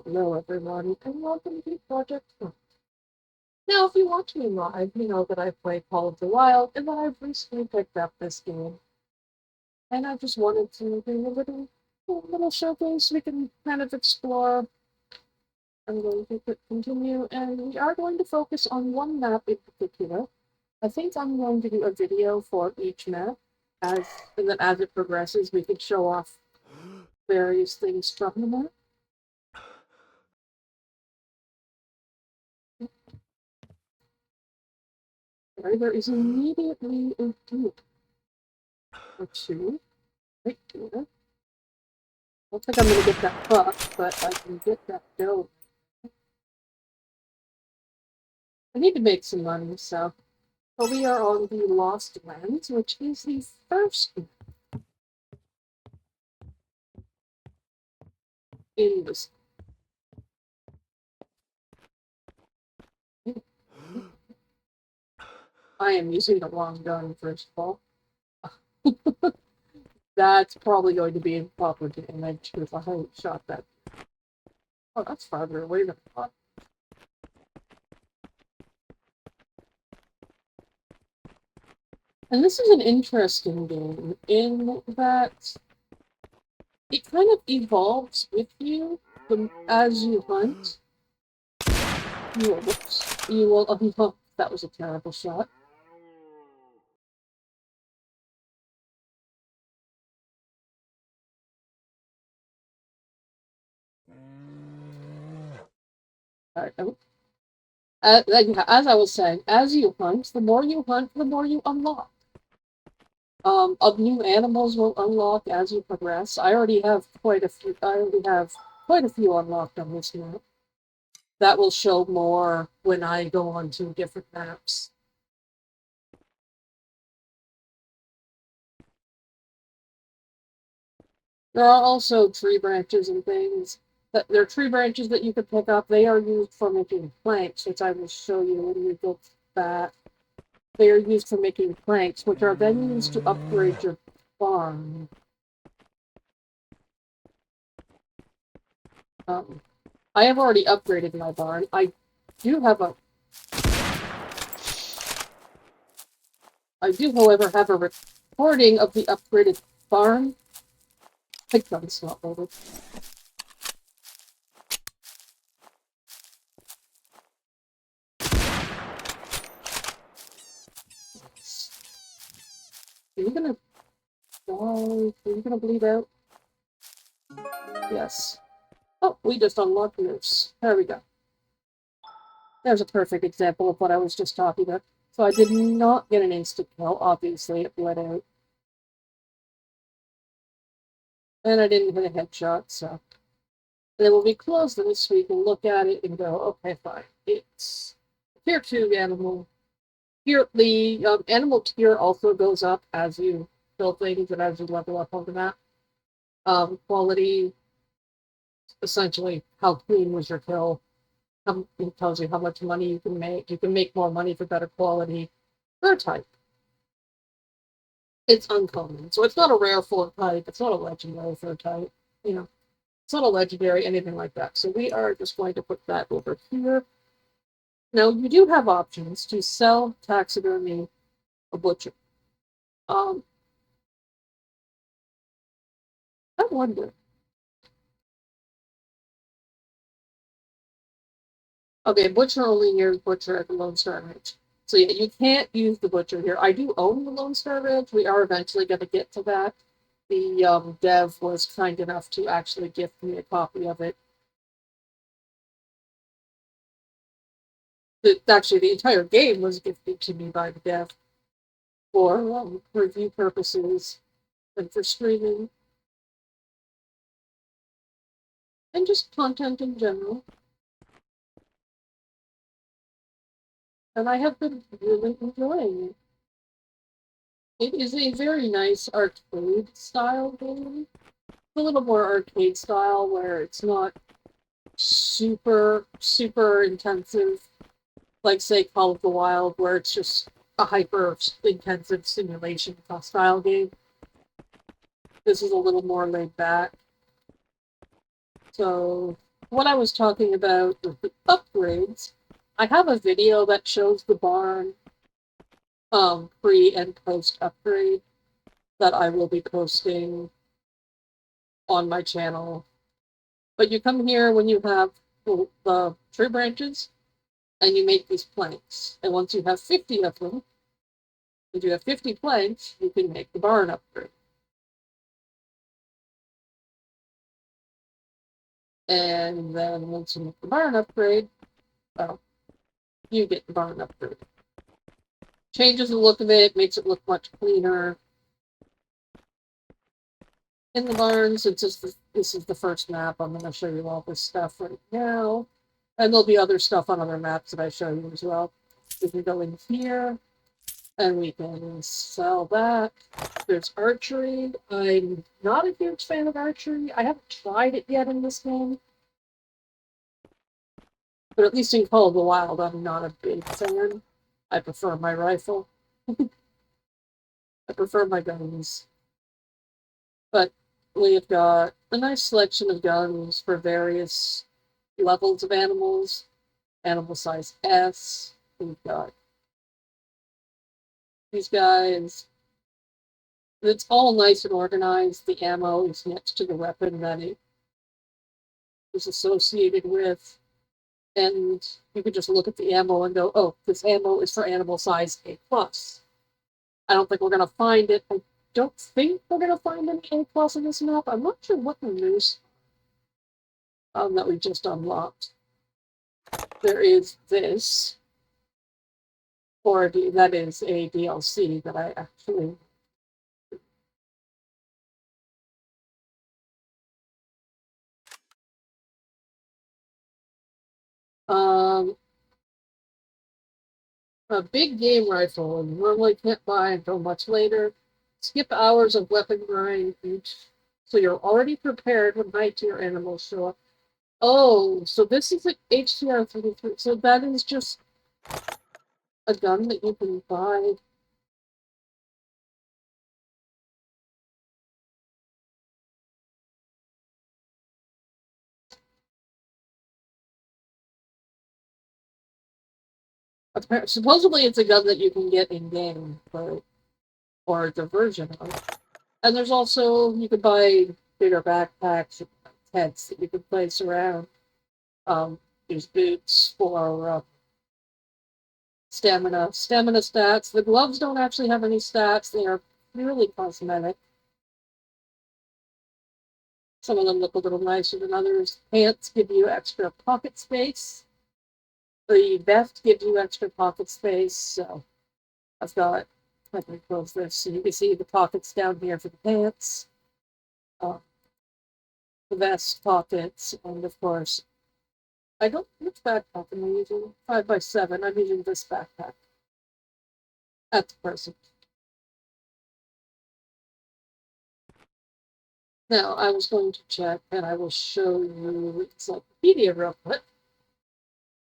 Hello everyone, and welcome to Project Hunt. Now, if you watch me live, you know that I play Call of the Wild, and that I've recently picked up this game. And I just wanted to do a little showcase we can kind of explore. I'm going to continue, and we are going to focus on one map in particular. I think I'm going to do a video for each map, and then as it progresses, we can show off various things from the map. There is immediately a group or two right here. I don't think I'm gonna get that buck, but I can get that dough. I need to make some money, so. But we are on the Lost Lands, which is the first in this. I am using the wrong gun, first of all. That's probably going to be improper damage if I hadn't shot that. Oh, that's farther away than I thought. And this is an interesting game in that it kind of evolves with you as you hunt. You will unlock. That was a terrible shot. As I was saying, as you hunt, the more you hunt, the more you unlock. Of new animals will unlock as you progress. I already have quite a few. I already have quite a few unlocked on this map. That will show more when I go on to different maps. There are also tree branches and things. There are tree branches that you can pick up. They are used for making planks, which I will show you when we go back. They are used for making planks, which are then used to upgrade your farm. I have already upgraded my barn. Do have a. I do, however, have a recording of the upgraded barn. My gun's not loaded. Are you gonna die? Are you gonna bleed out? Yes. Oh, we just unlocked yours. There we go. There's a perfect example of what I was just talking about. So I did not get an instant kill. Obviously, it bled out. And I didn't hit a headshot, so. And then when we close this, we can look at it and go, okay, fine. It's tier 2 animal. Here, the animal tier also goes up as you kill things and as you level up on the map. Quality, essentially, how clean was your kill? It tells you how much money you can make. You can make more money for better quality. Rare type. It's uncommon. So it's not a rare for type. It's not a legendary for type. You know, it's not a legendary, anything like that. So we are just going to put that over here. Now, you do have options to sell taxidermy a butcher. Um, I wonder. Okay, butcher only here, butcher at the Lone Star Ranch. So yeah, you can't use the butcher here. I do own the Lone Star Ranch. We are eventually going to get to that. The dev was kind enough to actually gift me a copy of it. Actually, the entire game was gifted to me by the dev for review purposes and for streaming and just content in general. And I have been really enjoying it. It is a very nice arcade style game. It's a little more arcade style where it's not super intensive, like say Call of the Wild, where it's just a hyper intensive simulation style game. This is a little more laid back. So what I was talking about with the upgrades, I have a video that shows the barn pre and post upgrade that I will be posting on my channel. But you come here when you have the tree branches and you make these planks. And once you have 50 of them, if you have 50 planks, you can make the barn upgrade. And then once you make the barn upgrade, well, you get the barn upgrade. Changes the look of it, makes it look much cleaner. In the barn, since this is the first map, I'm going to show you all this stuff right now. And there'll be other stuff on other maps that I show you as well. We can go in here, and we can sell that. There's archery. I'm not a huge fan of archery. I haven't tried it yet in this game. But at least in Call of the Wild, I'm not a big fan. I prefer my rifle. I prefer my guns. But we've got a nice selection of guns for various levels of animals. Animal size S. We've got these guys. It's all nice and organized. The ammo is next to the weapon that it is associated with. And you can just look at the ammo and go, oh, this ammo is for animal size A+. I don't think we're going to find it. I don't think we're going to find any A+ in this map. I'm not sure what the news that we just unlocked. There is this, or that is a DLC that I actually a big game rifle, and normally can't buy until much later. Skip hours of weapon grind each, so you're already prepared when high-tier animals show up. Oh, so this is an HTR 33. So that is just a gun that you can buy. Supposedly it's a gun that you can get in-game, or the version of. And there's also, you could buy bigger backpacks and tents that you can place around. There's boots for stamina stats. The gloves don't actually have any stats. They are purely cosmetic. Some of them look a little nicer than others. Pants give you extra pocket space. The vest gives you extra pocket space. So I've got, I can close this so you can see the pockets down here for the pants. The vest pockets, and of course, I don't know which backpack am I using. 5x7. I'm using this backpack at the present. Now, I was going to check, and I will show you encyclopedia real quick,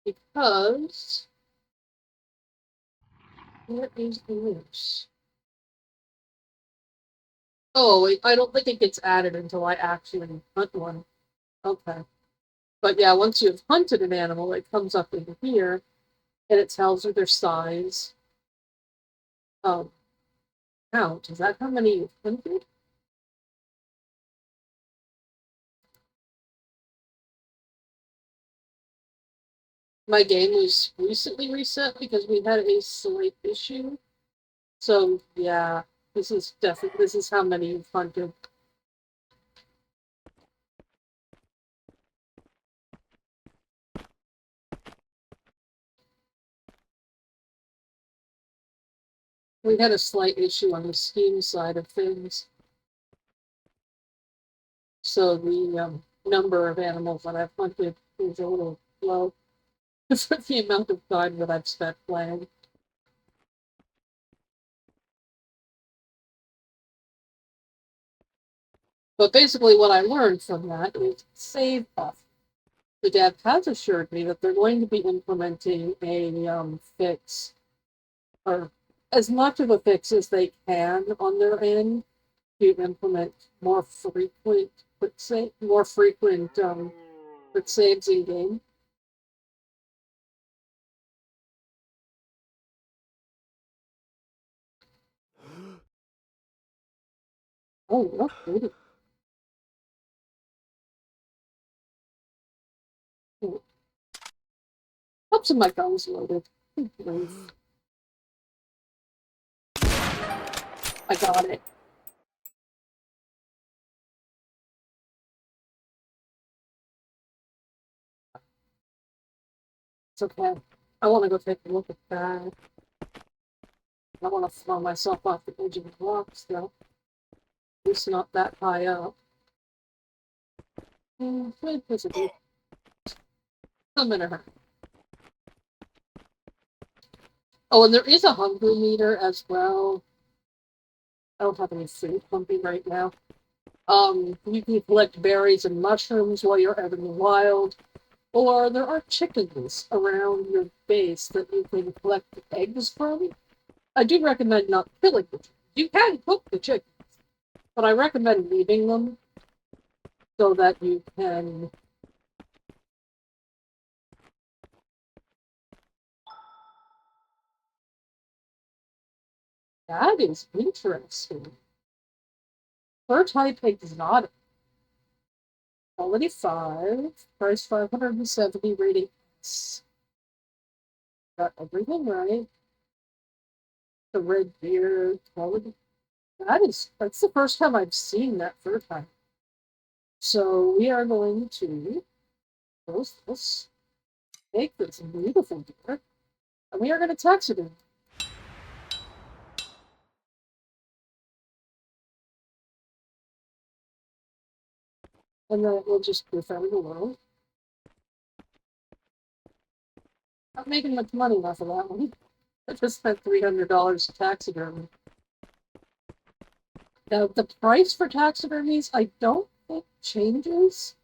because where is the news? Oh, wait, I don't think it gets added until I actually hunt one. Okay. But yeah, once you've hunted an animal, it comes up in here, and it tells you their size. Count. Is that how many you've hunted? My game was recently reset because we had a slight issue. So yeah, this is how many you've hunted. We had a slight issue on the Steam side of things. So the number of animals that I've hunted is a little low for the amount of time that I've spent playing. But basically what I learned from that is save off. The dev has assured me that they're going to be implementing a fix, or as much of a fix as they can on their end, to implement more frequent It saves in game. Oh, that's good. Helps if my gun's loaded. I got it. It's okay. I want to go take a look at that. I want to throw myself off the edge of the rocks, though. At least not that high up. Wait, physically. I'm in a hurry. Oh, and there is a hunger meter as well. I don't have any food hungry right now. You can collect berries and mushrooms while you're out in the wild, or there are chickens around your base that you can collect eggs from. I do recommend not killing the chickens. You can cook the chickens, but I recommend leaving them so that you can. That is interesting. Fur type exotic. Quality 5, price 570, rating S. Got everything right. The red beard, quality. That's the first time I've seen that fur type. So we are going to post this, make this beautiful deer, and we are going to text it in. And then it will just proof out of the world. Not making much money off of that one. I just spent $300 to taxidermy. Now, the price for taxidermies, I don't think changes.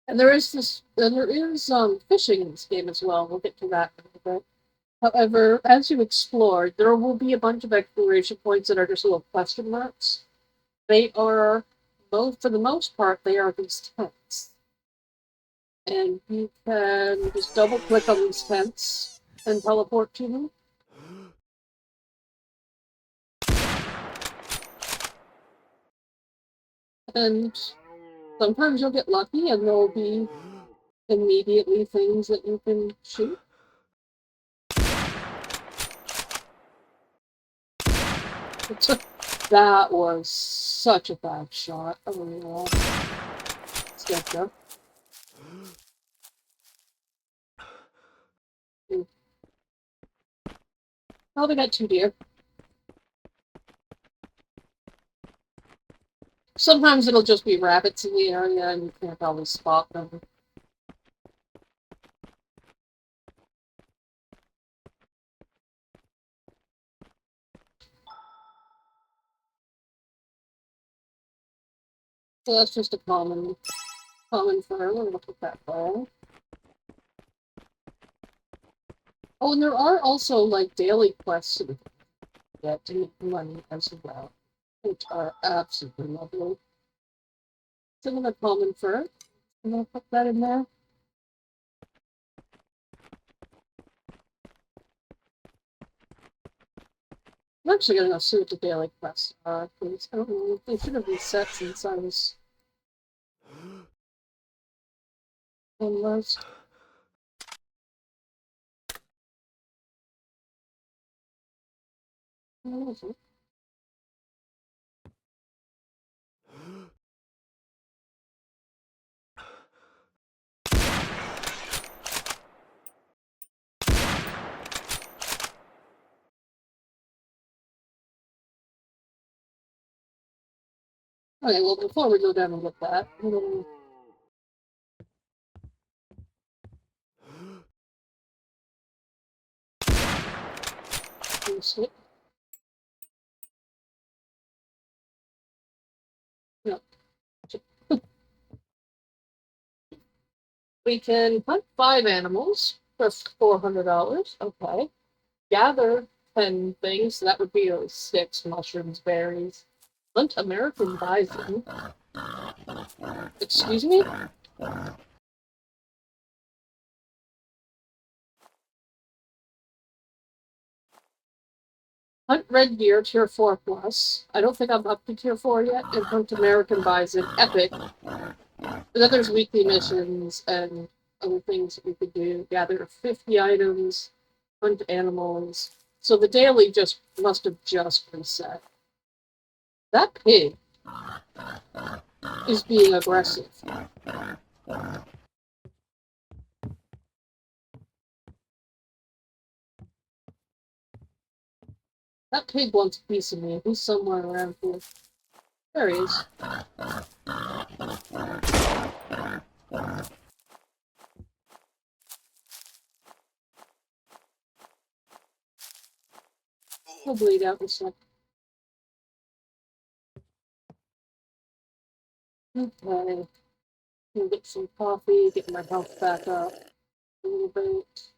And there is fishing in this game as well. We'll get to that in a bit. However, as you explore, there will be a bunch of exploration points that are just little question marks. They are, both for the most part, they are these tents. And you can just double click on these tents and teleport to them. And sometimes you'll get lucky and there'll be immediately things that you can shoot. That was such a bad shot. Oh, yeah. Let's get there. Oh, we got 2 deer. Sometimes it'll just be rabbits in the area and you can't always spot them. So that's just a common fur. We're gonna put that there. Oh, and there are also like daily quests that to make money as well, which are absolutely lovely. So I'm gonna common fur. I'm gonna put that in there. I'm actually gonna go see what the daily quests are, because I don't know, they should have reset since I was on last. Okay, well, before we go down and get that, I'm gonna boost it. No. We can hunt 5 animals for $400. Okay. Gather 10 things. So that would be 6 mushrooms, berries. Hunt American bison. Excuse me? Hunt red deer, tier 4 plus. I don't think I'm up to tier 4 yet. And hunt American bison, epic. But then there's weekly missions and other things that you could do. Gather 50 items, hunt animals. So the daily just must have just reset. That pig is being aggressive. That pig wants a piece of me. He's somewhere around here. There he is. He'll bleed out in a sec. Okay. Gonna get some coffee, get my health back up a little bit.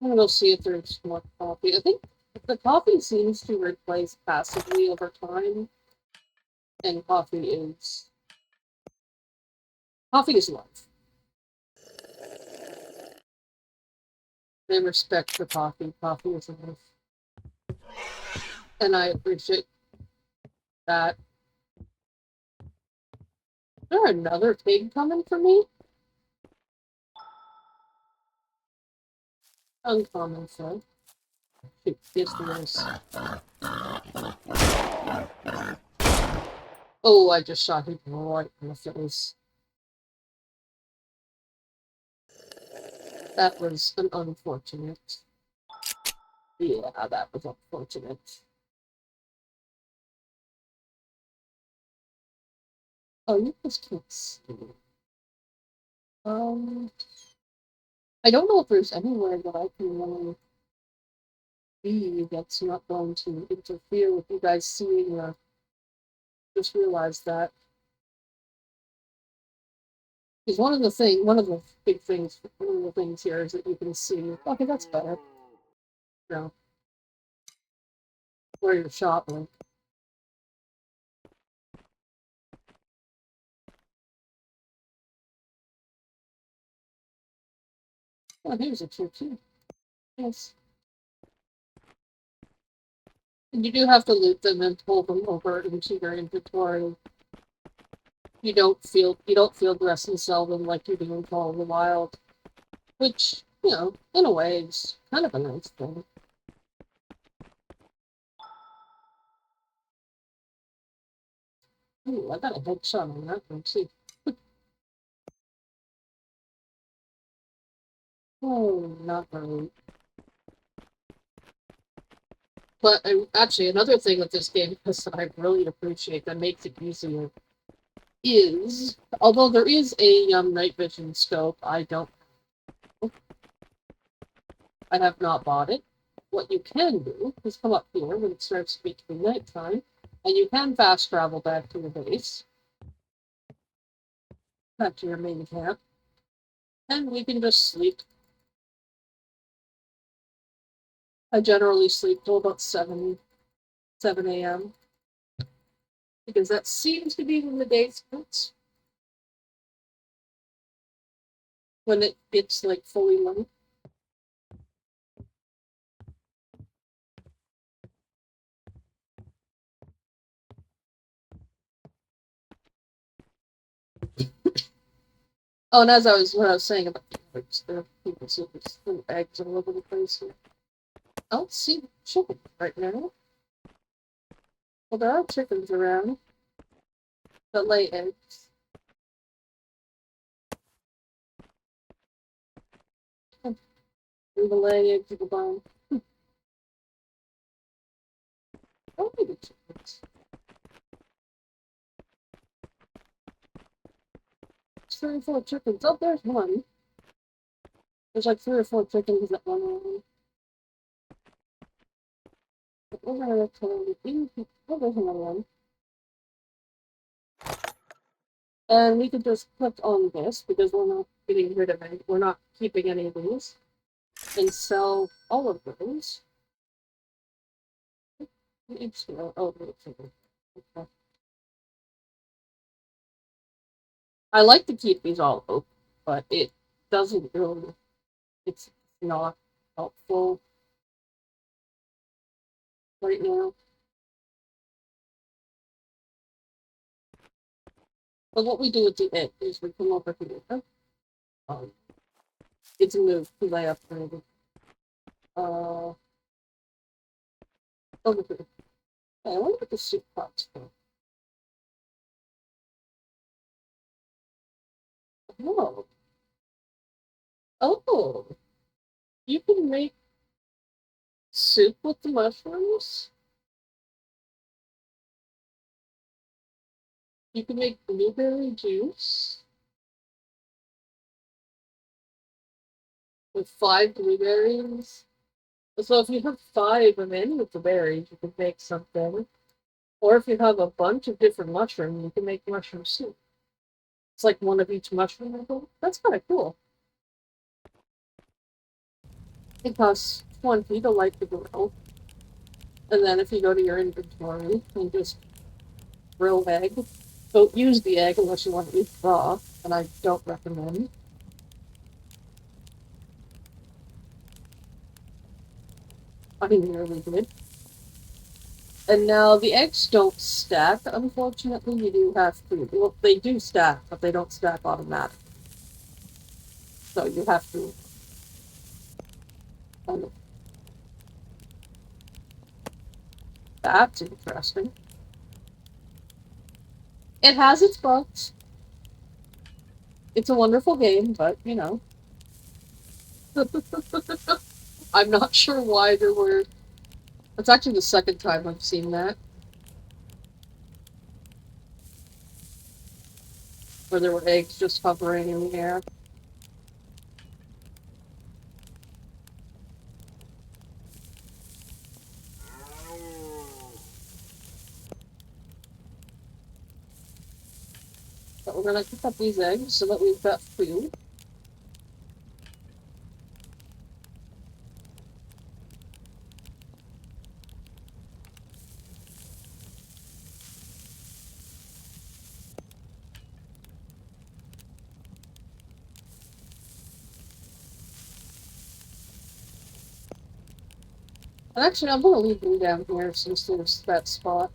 I'm gonna go see if there's more coffee. I think the coffee seems to replace passively over time, and coffee is life. They respect the coffee. Coffee is life, and I appreciate that. Is there another pig coming for me? Uncommon, so. Shoot, yes, there is. Oh, I just shot him right in the face. That was an unfortunate. Yeah, that was unfortunate. Oh, you just can't see. Um, I don't know if there's anywhere that I can really be that's not going to interfere with you guys seeing or just realize that. Because one of the big things, one of the things here is that you can see, okay, that's better. You know, where you're shopping. Oh, here's a tip too. Yes. And you do have to loot them and pull them over into your inventory. You don't feel dress and sell them like you do in Call of the Wild. Which, in a way is kind of a nice thing. Ooh, I got a headshot on that one too. Oh, not very. But actually, another thing with this game that I really appreciate that makes it easier is, although there is a night vision scope, I have not bought it. What you can do is come up here when it starts to become nighttime, and you can fast travel back to your base, back to your main camp, and we can just sleep. I generally sleep till about 7 a.m. because that seems to be when the day starts. When it's like fully light. Oh, and what I was saying about the eggs, there are people see these little eggs all over the place here. I don't see the chicken right now. Well, there are chickens around that lay eggs. And the lay eggs at the bottom. Oh, maybe chickens. It's 3 or 4 chickens. Oh, there's one. There's like 3 or 4 chickens that run around. But we're gonna oh, there's another one. And we could just click on this because we're not getting rid of any. We're not keeping any of these. And sell all of those. It's oh, Okay. I like to keep these all open, but it doesn't really, it's not helpful right now. But what we do with the egg is we come over here. Um, it's moved because I upgraded. Uh, over here. Hey, I wonder what the soup pot's for. Oh. Oh. You can make soup with the mushrooms? You can make blueberry juice with 5 blueberries. So if you have 5 of any of the berries, you can make something. Or if you have a bunch of different mushrooms, you can make mushroom soup. It's like one of each mushroom, I think. That's kind of cool. It costs 20 to light the grill. And then if you go to your inventory and just grill egg, don't use the egg unless you want to eat raw, and I don't recommend. I nearly did. And now the eggs don't stack, unfortunately. You do have to. Well, they do stack, but they don't stack automatically. So you have to kind of. That's interesting. It has its bugs. It's a wonderful game, but you know. I'm not sure why there were. It's actually the second time I've seen that, where there were eggs just hovering in the air. But we're gonna cook up these eggs so that we've got food. And actually, I'm gonna leave them down here since there's that spot.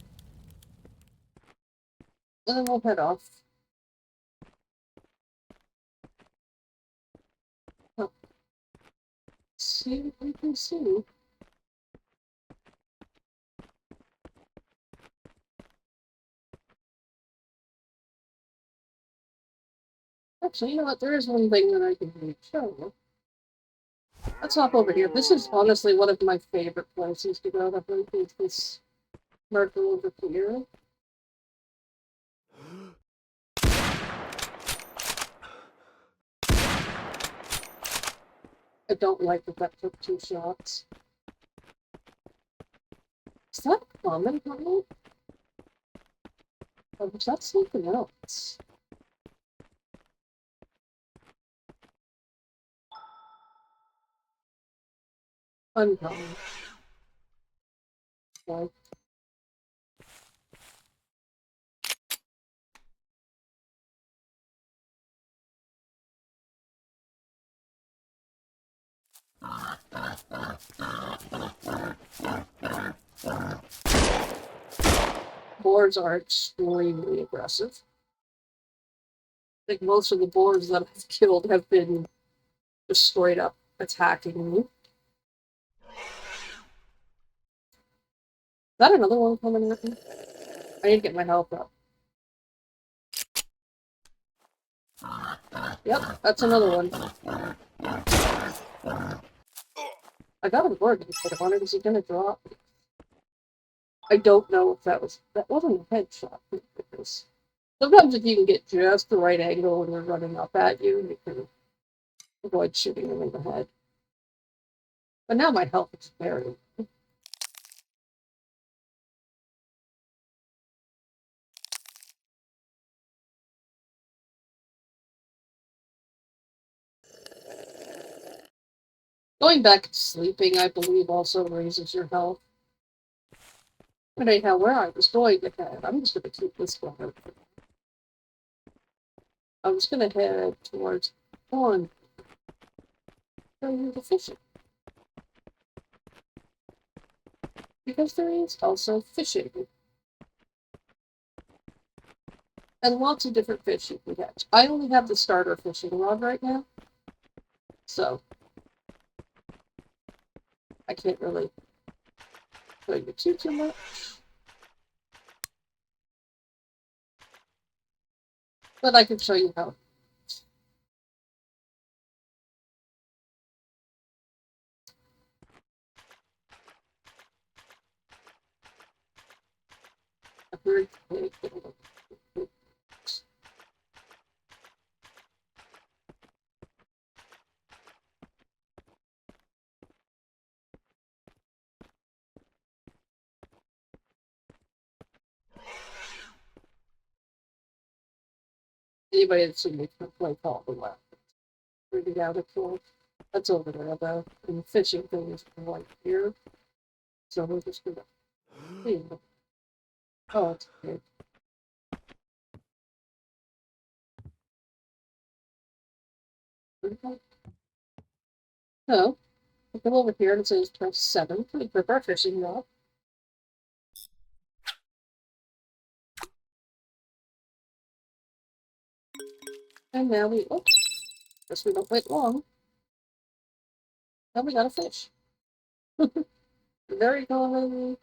And then we'll head off. Oh, see what we can see. Actually, you know what? There is one thing that I can show you. Let's hop over here. This is honestly one of my favorite places to go to hunt is this marker over here. I don't like that that took 2 shots. Is that common, honey? Or was that something else? Uncommon. Like, boars are extremely aggressive. I think most of the boars that I've killed have been just straight up attacking me. Is that another one coming at me? I need to get my health up. Yep, that's another one. I got an organ put on it. Is it gonna drop? I don't know if that wasn't a headshot. Sometimes if you can get just the right angle when they're running up at you, you can avoid shooting them in the head. But now my health is very. Going back to sleeping, I believe, also raises your health. But anyhow, where I was going to head, I'm just going to keep this going. I was going to head towards pond the fishing. Because there is also fishing. And lots of different fish you can catch. I only have the starter fishing rod right now. So I can't really show you too much. But I can show you how. A very big little. Anybody that's seen me play Call of the Wild, reading out a tool. That's over there though. And the fishing thing is right here. So we're just gonna see. Oh, it's good. So I come over here and it says press 7 to equip our fishing rod. And now we, oh, guess we don't wait long. Now we got a fish. Very common,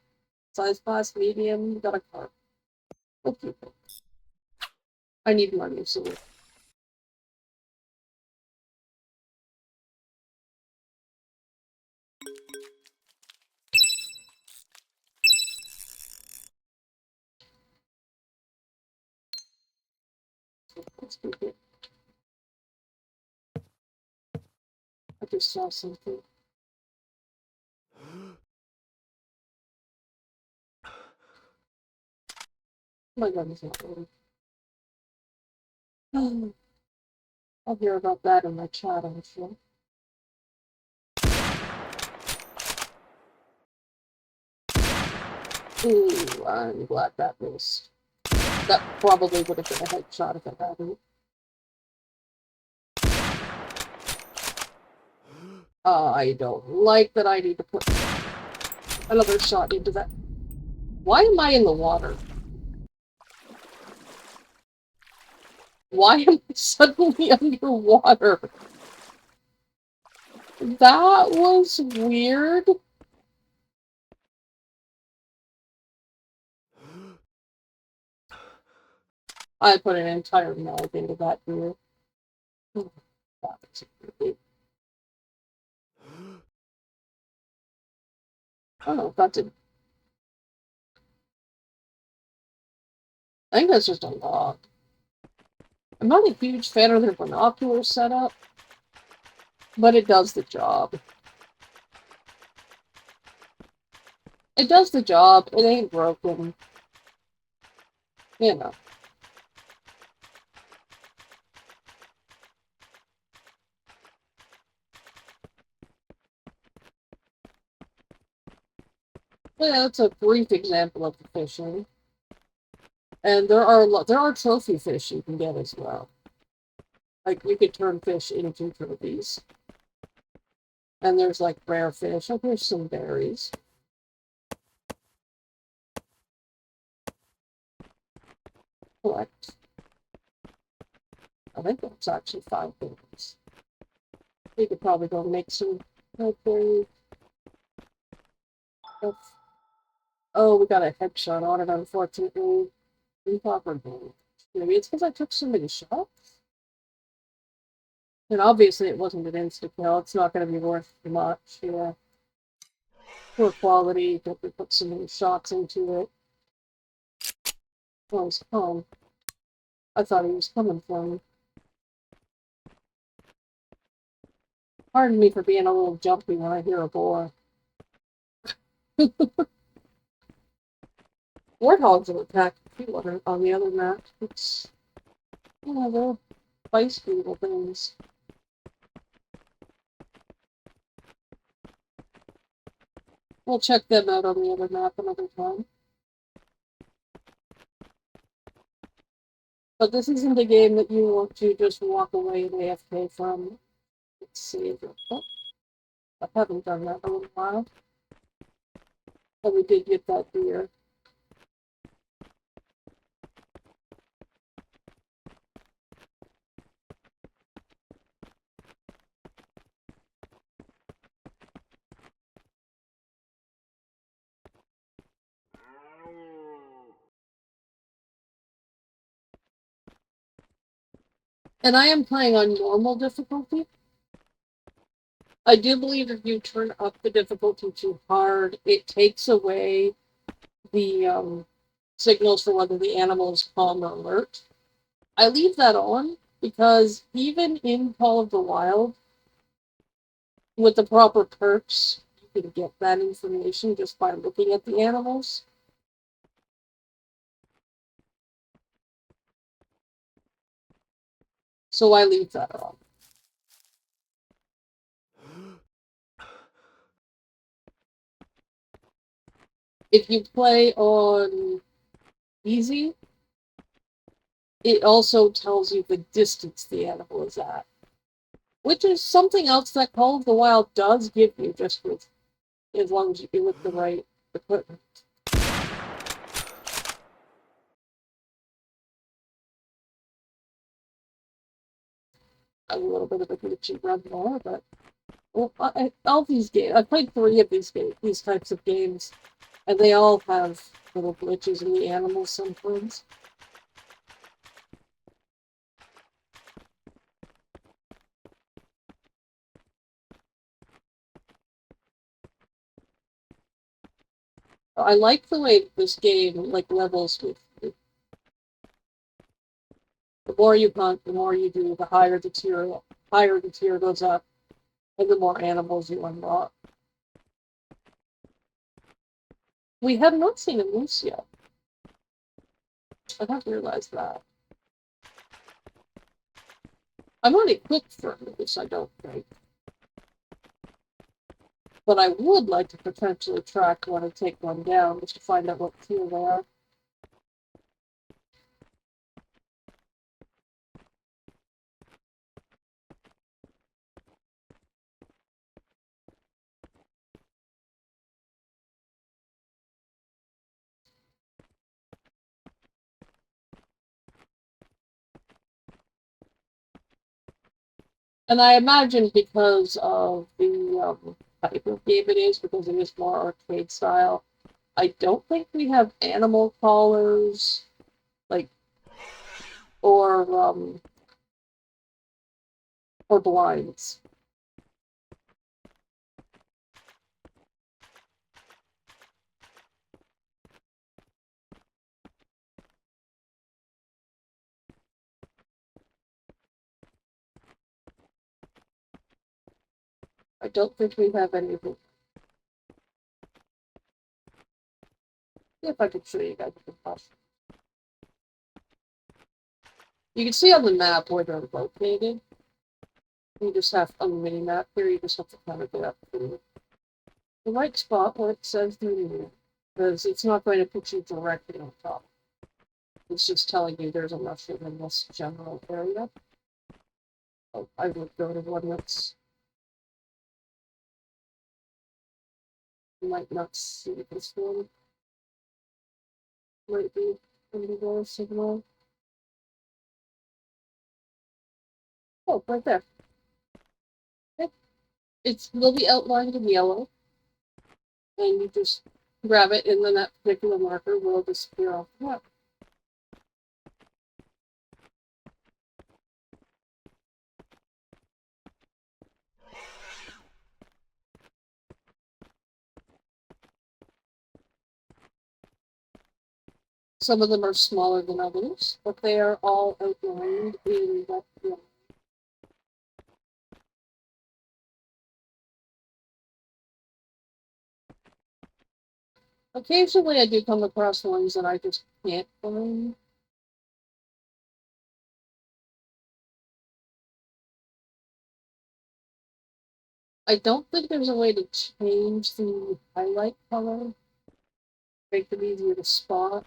size class medium, got a carp. Okay. I need money, so let's do it. I just saw something. My God, is not ready. I'll hear about that in my chat, I'm sure. Ooh, I'm glad that missed. That probably would have been a headshot if it hadn't. I don't like that I need to put another shot into that. Why am I in the water? Why am I suddenly underwater? That was weird. I put an entire mug into that beer. Oh, that was oh, that did. I think that's just a log. I'm not a huge fan of their binocular setup, but it does the job. It does the job. It ain't broken. You know. Yeah, that's a brief example of the fishing. And there are trophy fish you can get as well. Like you could turn fish into trophies. And there's like rare fish. Oh, there's some berries. Collect. I think that's actually 5 berries. We could probably go make some berry stuff. Oh, we got a headshot on it, unfortunately. Improperly. Maybe it's because I took so many shots. And obviously it wasn't an insta kill. It's not going to be worth much. Yeah. Poor quality, because we put so many shots into it. Oh, he's home. I thought he was coming for me. Pardon me for being a little jumpy when I hear a boar. Warthogs will attack people on the other map. It's, you know, they're feisty little things. We'll check them out on the other map another time. But this isn't a game that you want to just walk away and AFK from. Let's see. Oh, I haven't done that in a little while. But we did get that deer. And I am playing on normal difficulty. I do believe if you turn up the difficulty too hard, it takes away the signals for whether the animal is calm or alert. I leave that on because even in Call of the Wild, with the proper perks, you can get that information just by looking at the animals. So I leave that on. If you play on easy, it also tells you the distance the animal is at, which is something else that Call of the Wild does give you, just with as long as you do with the right equipment. A little bit of a glitchy run there, but well, all these games, I played 3 of these types of games, and they all have little glitches in the animals sometimes. I like the way this game levels with you. The more you hunt, the more you do, the higher the tier goes up, and the more animals you unlock. We have not seen a moose yet. I have realized that. I'm not equipped for a moose, I don't think. But I would like to potentially track one and take one down just to find out what tier they are. And I imagine because of the type of game it is, because it is more arcade style, I don't think we have animal collars, like, or or blinds. I don't think we have anything. If I could show you guys the cost. You can see on the map where they're located. You just have on the mini map here. You just have to kind of get up to the right spot where it says the because it's not going to put you directly on top. It's just telling you there's a mushroom in this general area. Oh, I would go to one that's you might not see this one. Might be under the signal. Oh, right there. Okay. Will be outlined in yellow, and you just grab it, and then that particular marker will disappear off the map. Some of them are smaller than others, but they are all outlined in that yellow. Occasionally I do come across ones that I just can't find. I don't think there's a way to change the highlight color, make them easier to spot.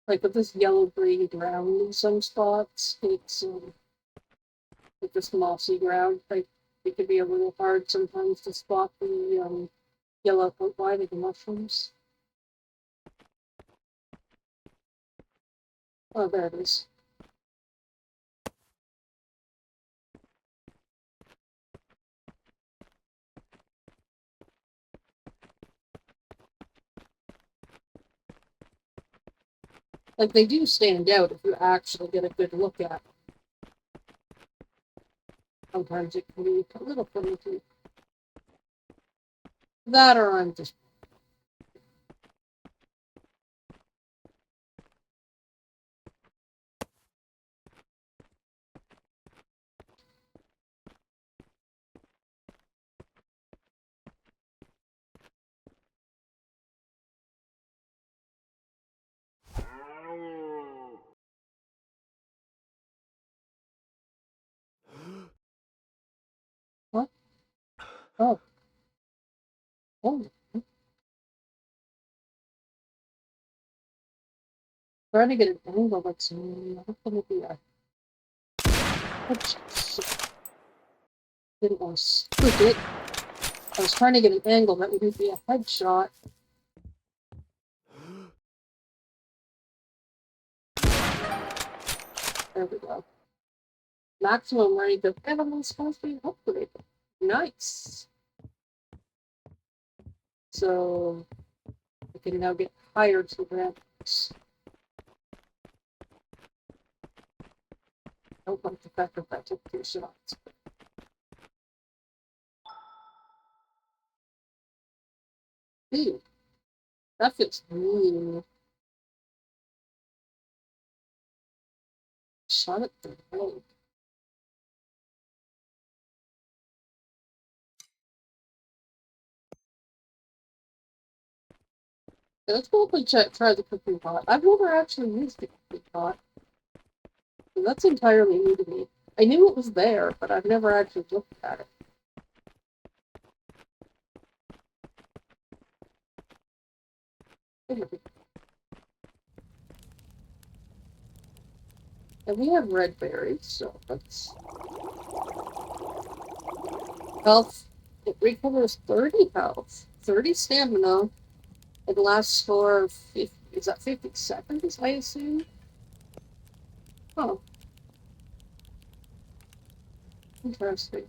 Like with this yellow-green ground in some spots, it's with this mossy ground, like it can be a little hard sometimes to spot the yellow outline of the mushrooms. Oh, there it is. Like they do stand out if you actually get a good look at them. Sometimes it can be a little finicky. That or I'm just what? Oh, oh. Trying to get an angle that's not going to be a didn't want to spook it. I was trying to get an angle that wouldn't be a headshot. There we go. Maximum range of animals supposed to be upgraded. Nice. So I can now get higher to ranks. I don't like the fact that that took 2 shots. Dude, that feels mean. Shot at the leg. Yeah, let's probably try the cooking pot. I've never actually used the cooking pot. And that's entirely new to me. I knew it was there, but I've never actually looked at it. And we have red berries, so that's health. It recovers 30 health, 30 stamina. It lasts for 50, is that 50 seconds, I assume? Oh, interesting.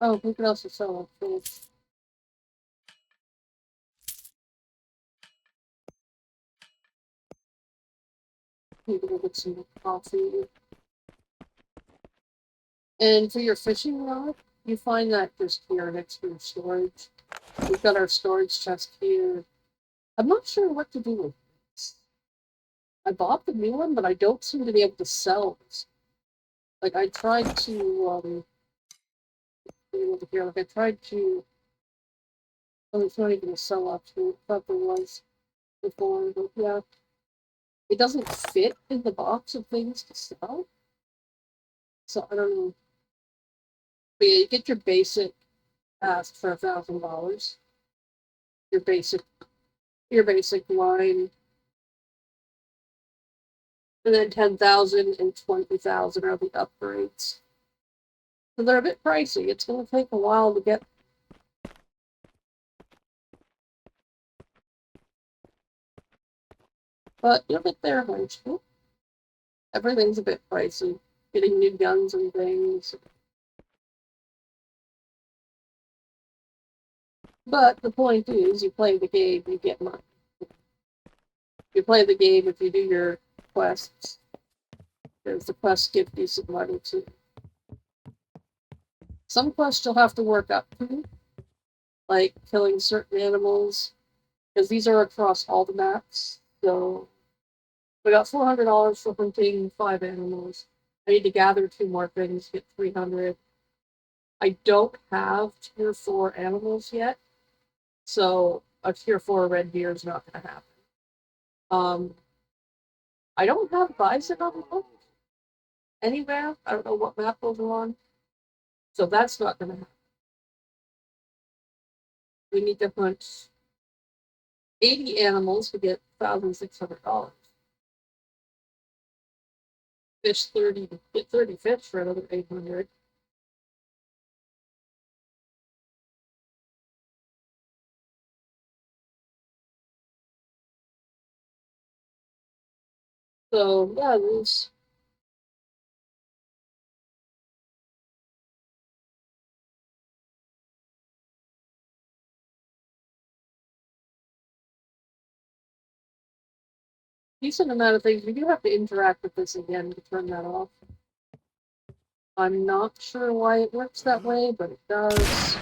Oh, we can also sell food. Maybe we'll get some coffee. And for your fishing rod, you find that just here next to your storage. We've got our storage chest here. I'm not sure what to do with this. I bought the new one, but I don't seem to be able to sell this. Like I tried to over here, like I tried to it's not even a sell option. I thought there was before, but yeah. It doesn't fit in the box of things to sell. So I don't know. But yeah, you get your basic ask for $1,000. Your basic line. And then 10,000 and 20,000 are the upgrades. So they're a bit pricey. It's gonna take a while to get. But you'll get there eventually. Everything's a bit pricey. Getting new guns and things. But the point is, you play the game, you get money. You play the game if you do your quests. Because the quests give decent money too. Some quests you'll have to work up to, like killing certain animals, because these are across all the maps. So we got $400 for hunting 5 animals. I need to gather 2 more things, get 300. I don't have tier 4 animals yet, So a tier 4 red deer is not going to happen. I don't have bison on the book anywhere. I don't know what map those are on. So that's not going to happen. We need to hunt 80 animals to get $1,600. Fish 30, get 30 fish for another 800. So yeah, there's a decent amount of things. We do have to interact with this again to turn that off. I'm not sure why it works that way, but it does.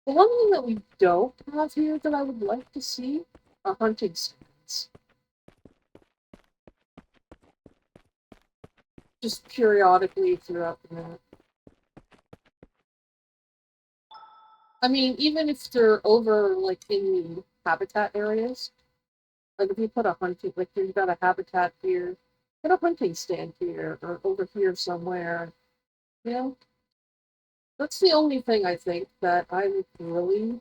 The one thing that we don't have here that I would like to see are hunting stands. Just periodically throughout the map. I mean, even if they're over, like, in the habitat areas, like, if you put a hunting, like, you've got a habitat here, put a hunting stand here, or over here somewhere, you know? That's the only thing I think that I would really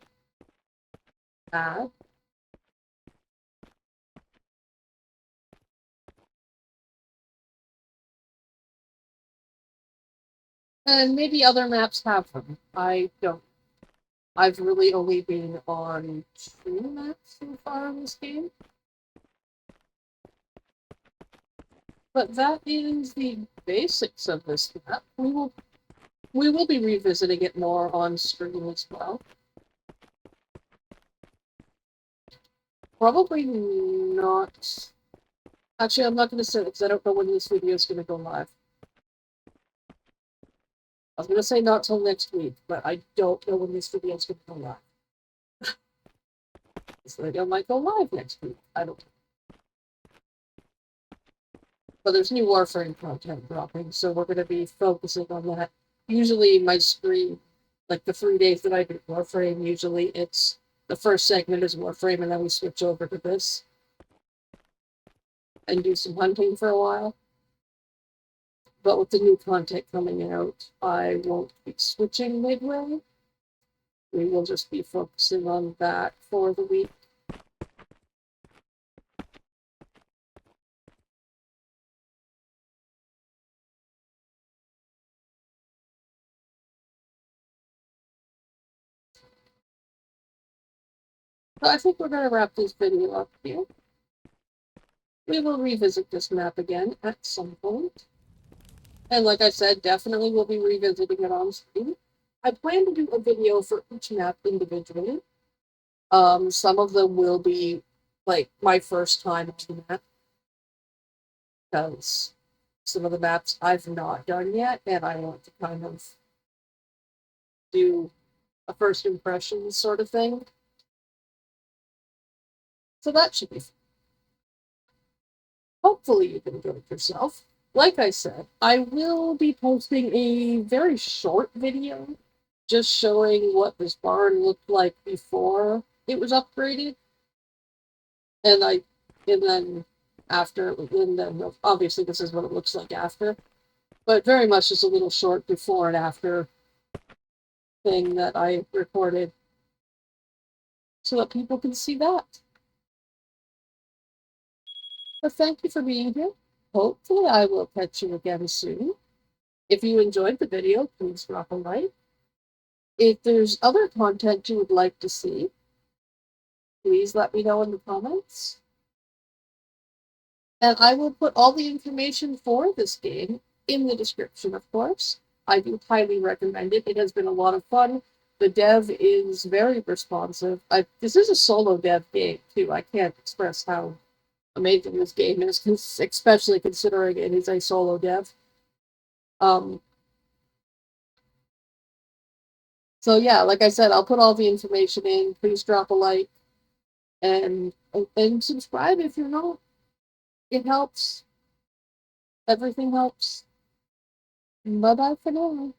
add. And maybe other maps have them. I don't. I've really only been on 2 maps so far in this game. But that is the basics of this map. We will be revisiting it more on stream as well. Probably not. Actually, I'm not going to say it because I don't know when this video is going to go live. I was going to say not till next week, but I don't know when this video is going to go live. This video might go live next week. I don't know. But there's new Warframe content dropping, so we're going to be focusing on that. Usually my stream, like the 3 days that I do Warframe, usually it's the first segment is Warframe, and then we switch over to this and do some hunting for a while. But with the new content coming out, I won't be switching midway. We will just be focusing on that for the week. So I think we're going to wrap this video up here. We will revisit this map again at some point. And like I said, definitely we'll be revisiting it on stream. I plan to do a video for each map individually. Some of them will be like my first time on the map, because some of the maps I've not done yet, and I want to kind of do a first impression sort of thing. So that should be fun. Hopefully you can enjoy it yourself. Like I said, I will be posting a very short video just showing what this barn looked like before it was upgraded. And then after, and then obviously this is what it looks like after. But very much just a little short before and after thing that I recorded so that people can see that. But thank you for being here. Hopefully I will catch you again soon. If you enjoyed the video, please drop a like. If there's other content you would like to see, please let me know in the comments. And I will put all the information for this game in the description, of course. I do highly recommend it. It has been a lot of fun. The dev is very responsive. This is a solo dev game, too. I can't express how amazing this game is, especially considering it is a solo dev. So yeah, like I said, I'll put all the information in. Please drop a like and subscribe if you're not. It helps. Everything helps. Bye bye for now.